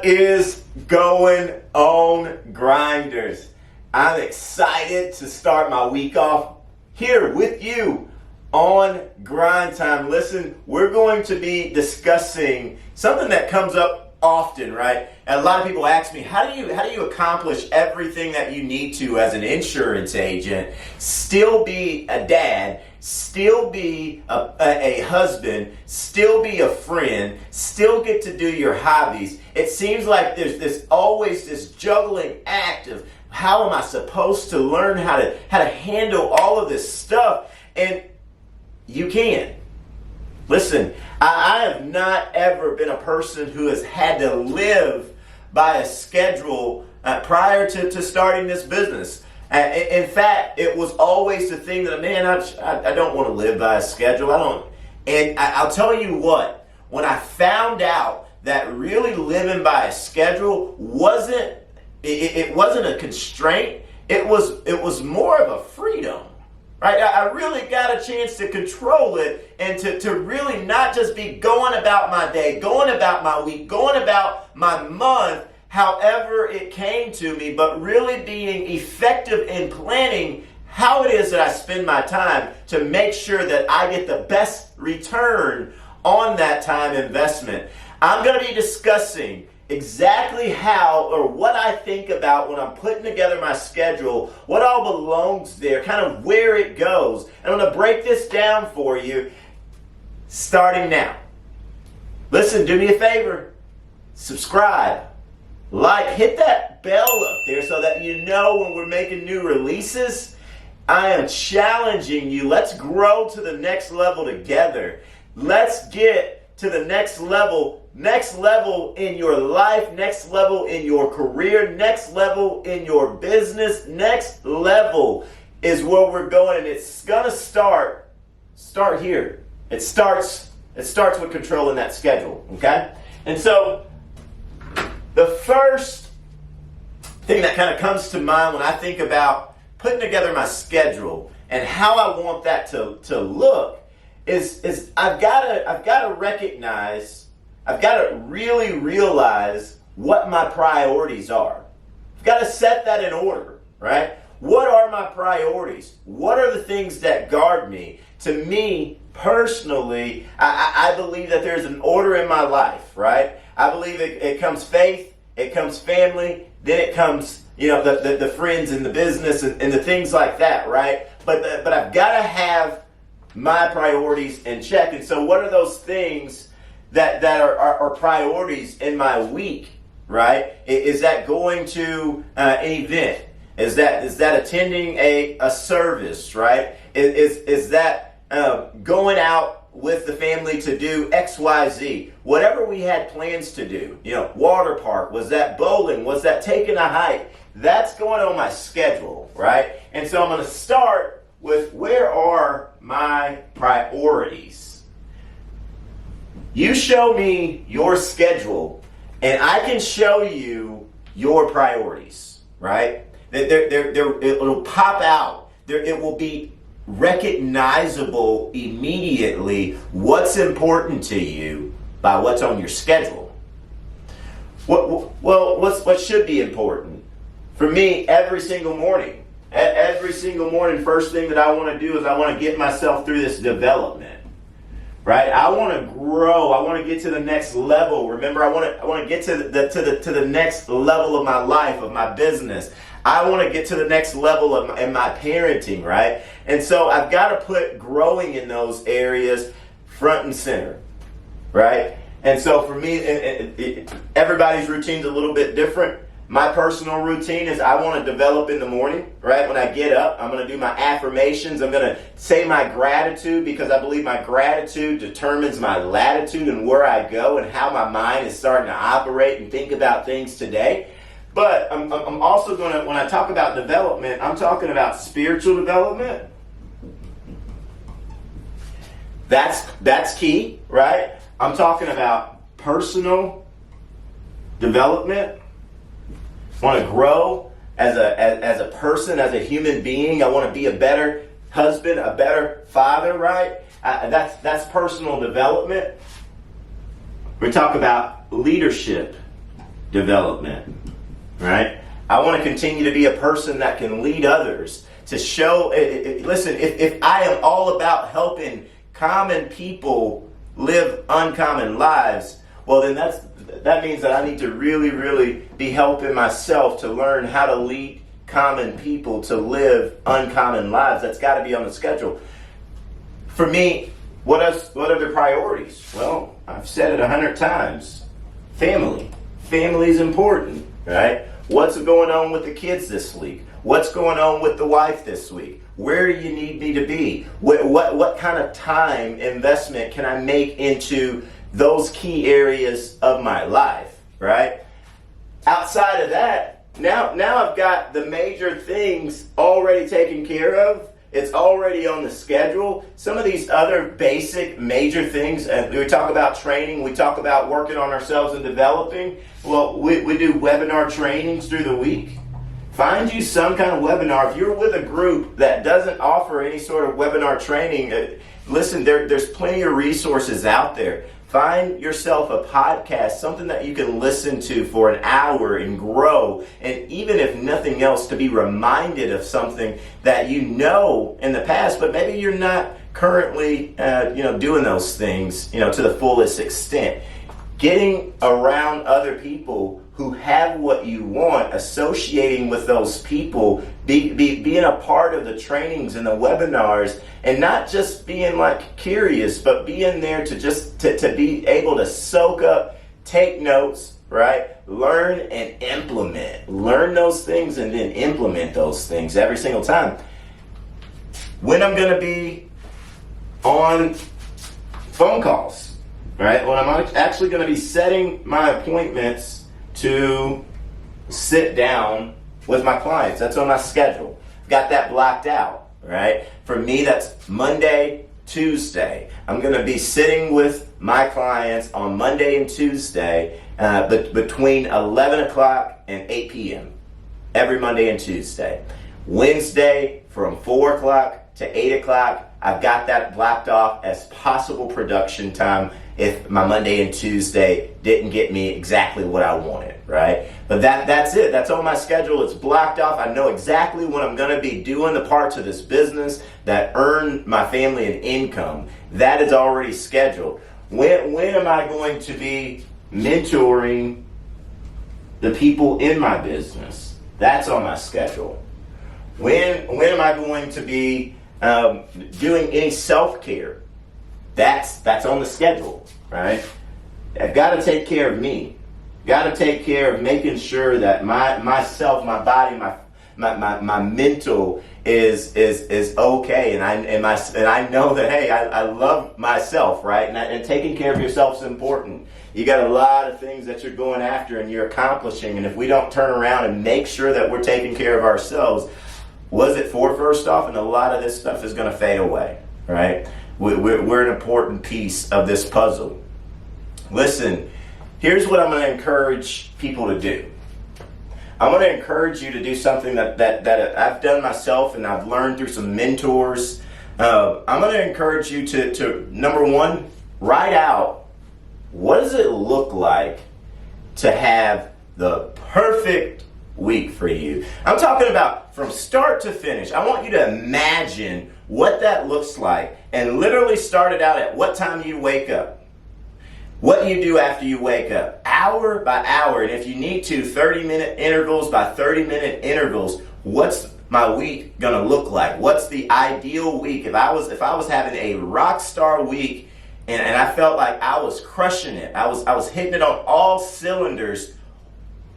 What is going on, grinders? I'm excited to start my week off here with you on Grind Time. Listen, we're going to be discussing something that comes up often, right? And a lot of people ask me, how do you accomplish everything that you need to as an insurance agent, still be a dad, still be a husband, still be a friend, still get to do your hobbies? It seems like there's always this juggling act of how am I supposed to learn how to handle all of this stuff? And you can. Listen, I have not ever been a person who has had to live by a schedule prior to starting this business. In fact, it was always the thing that, man, I don't want to live by a schedule. And I'll tell you what, when I found out that really living by a schedule wasn't a constraint, it was more of a freedom. Right? I really got a chance to control it and to really not just be going about my day, going about my week, going about my month, however it came to me, but really being effective in planning how it is that I spend my time to make sure that I get the best return on that time investment. I'm going to be discussing exactly how or what I think about when I'm putting together my schedule, what all belongs there, kind of where it goes. And I'm going to break this down for you starting now. Listen, do me a favor. Subscribe, like, hit that bell up there so that you know when we're making new releases. I am challenging you. Let's grow to the next level together. Let's get to the next level in your life, next level in your career, next level in your business. Next level is where we're going, and it's gonna start here. It starts with controlling that schedule, okay? And so the first thing that kind of comes to mind when I think about putting together my schedule and how I want that to look is I've got to recognize, I've got to really realize what my priorities are. I've got to set that in order, right? What are my priorities? What are the things that guard me? To me, personally, I believe that there's an order in my life, right? I believe it comes faith, it comes family, then it comes, the friends and the business and the things like that, right? But I've got to have my priorities in check. And so what are those things that are priorities in my week, right? Is that going to an event? Is that attending a service, right? Is that going out with the family to do X, Y, Z? Whatever we had plans to do, water park, was that bowling? Was that taking a hike? That's going on my schedule, right? And so I'm going to start with, where are my priorities? You show me your schedule, and I can show you your priorities, right? It'll pop out. It will be recognizable immediately what's important to you by what's on your schedule. What should be important? For me, every single morning, first thing that I want to do is I want to get myself through this development. Right? I want to grow. I want to get to the next level. Remember, I want to get to the next level of my life, of my business. I want to get to the next level in my parenting, right? And so I've got to put growing in those areas front and center, right? And so for me, everybody's routine's a little bit different. My personal routine is I want to develop in the morning, right? When I get up, I'm going to do my affirmations. I'm going to say my gratitude, because I believe my gratitude determines my latitude and where I go and how my mind is starting to operate and think about things today. But I'm also going to, when I talk about development, I'm talking about spiritual development. That's key, right? I'm talking about personal development. I want to grow as a person, as a human being. I want to be a better husband, a better father, right? That's personal development. We talk about leadership development, right? I want to continue to be a person that can lead others, to show, listen, if I am all about helping common people live uncommon lives, well then that means that I need to really, really be helping myself to learn how to lead common people to live uncommon lives. That's got to be on the schedule. For me, what are the priorities? Well, I've said it 100 times. Family. Family is important, right? What's going on with the kids this week? What's going on with the wife this week? Where do you need me to be? What kind of time investment can I make into those key areas of my life, right? Outside of that, now I've got the major things already taken care of. It's already on the schedule. Some of these other basic major things, we talk about training, we talk about working on ourselves and developing. Well, we do webinar trainings through the week. Find you some kind of webinar. If you're with a group that doesn't offer any sort of webinar training, listen, there's plenty of resources out there. Find yourself a podcast, something that you can listen to for an hour and grow. And even if nothing else, to be reminded of something that you know in the past, but maybe you're not currently doing those things to the fullest extent. Getting around other people who have what you want, associating with those people, being a part of the trainings and the webinars, and not just being like curious, but being there to be able to soak up, take notes, right? Learn and implement. Learn those things and then implement those things every single time. When I'm going to be on phone calls, right? When I'm actually going to be setting my appointments to sit down with my clients. That's on my schedule. Got that blocked out, right? For me, that's Monday, Tuesday. I'm going to be sitting with my clients on Monday and Tuesday between 11 o'clock and 8 p.m. every Monday and Tuesday. Wednesday from 4 o'clock to 8 o'clock, I've got that blocked off as possible production time if my Monday and Tuesday didn't get me exactly what I wanted, right? But that's it. That's on my schedule. It's blocked off. I know exactly when I'm going to be doing the parts of this business that earn my family an income. That is already scheduled. When am I going to be mentoring the people in my business? That's on my schedule. When am I going to be doing any self-care? That's on the schedule, right? I've got to take care of me. Got to take care of making sure that myself, my body, my mental is okay, and I know that, hey, I love myself, right? And taking care of yourself is important. You got a lot of things that you're going after and you're accomplishing, and if we don't turn around and make sure that we're taking care of ourselves, was it for first off? And a lot of this stuff is going to fade away, right? We're an important piece of this puzzle. Listen, here's what I'm going to encourage people to do. I'm going to encourage you to do something that I've done myself and I've learned through some mentors. I'm going to encourage you to number one, write out, what does it look like to have the perfect week for you? I'm talking about from start to finish. I want you to imagine what that looks like and literally start it out at what time you wake up. What you do after you wake up, hour by hour, and if you need to, 30-minute intervals by 30-minute intervals. What's my week gonna look like? What's the ideal week? If I was having a rock star week and I felt like I was crushing it, I was hitting it on all cylinders,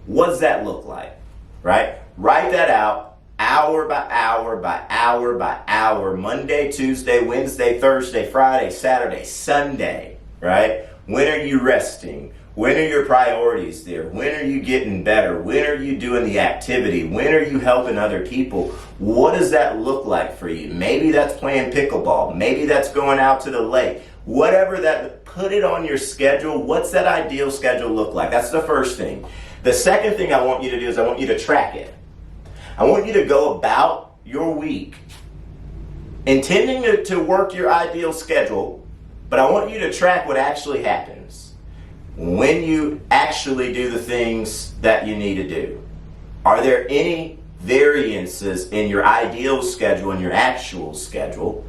what does that look like? Right? Write that out, hour by hour by hour by hour, Monday, Tuesday, Wednesday, Thursday, Friday, Saturday, Sunday, right? When are you resting? When are your priorities there? When are you getting better? When are you doing the activity? When are you helping other people? What does that look like for you? Maybe that's playing pickleball. Maybe that's going out to the lake. Whatever that, put it on your schedule. What's that ideal schedule look like? That's the first thing. The second thing I want you to do is I want you to track it. I want you to go about your week intending to work your ideal schedule, but I want you to track what actually happens. when you actually do the things that you need to do? Are there any variances in your ideal schedule and your actual schedule?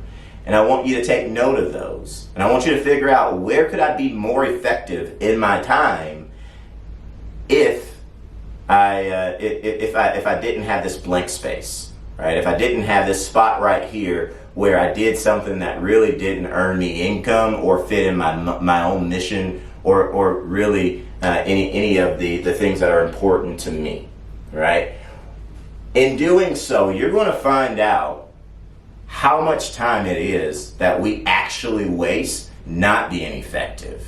And I want you to take note of those. And I want you to figure out, where could I be more effective in my time if I didn't have this blank space, right? If I didn't have this spot right here where I did something that really didn't earn me income or fit in my own mission, or really any of the things that are important to me, right? In doing so, you're going to find out how much time it is that we actually waste not being effective.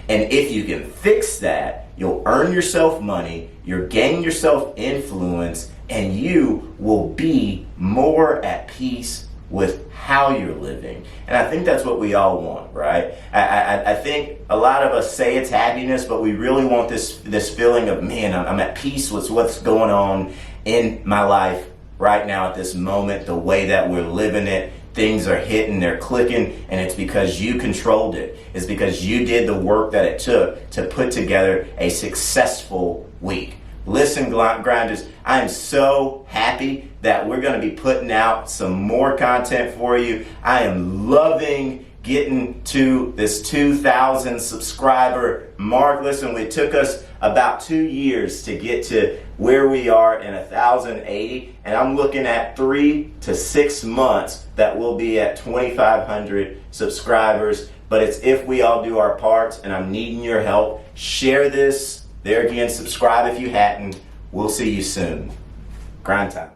And if you can fix that, you'll earn yourself money, you'll gain yourself influence, and you will be more at peace with how you're living. And I think that's what we all want, right? I think a lot of us say it's happiness, but we really want this feeling of, man, I'm at peace with what's going on in my life right now at this moment, the way that we're living it. Things are hitting, they're clicking, and it's because you controlled it. It's because you did the work that it took to put together a successful week. Listen, grinders, I am so happy that we're going to be putting out some more content for you. I am loving getting to this 2,000 subscriber mark. Listen, it took us about 2 years to get to where we are in 1,080, and I'm looking at 3 to 6 months that we'll be at 2,500 subscribers. But it's if we all do our parts, and I'm needing your help. Share this. There again, subscribe if you hadn't. We'll see you soon. Grind time.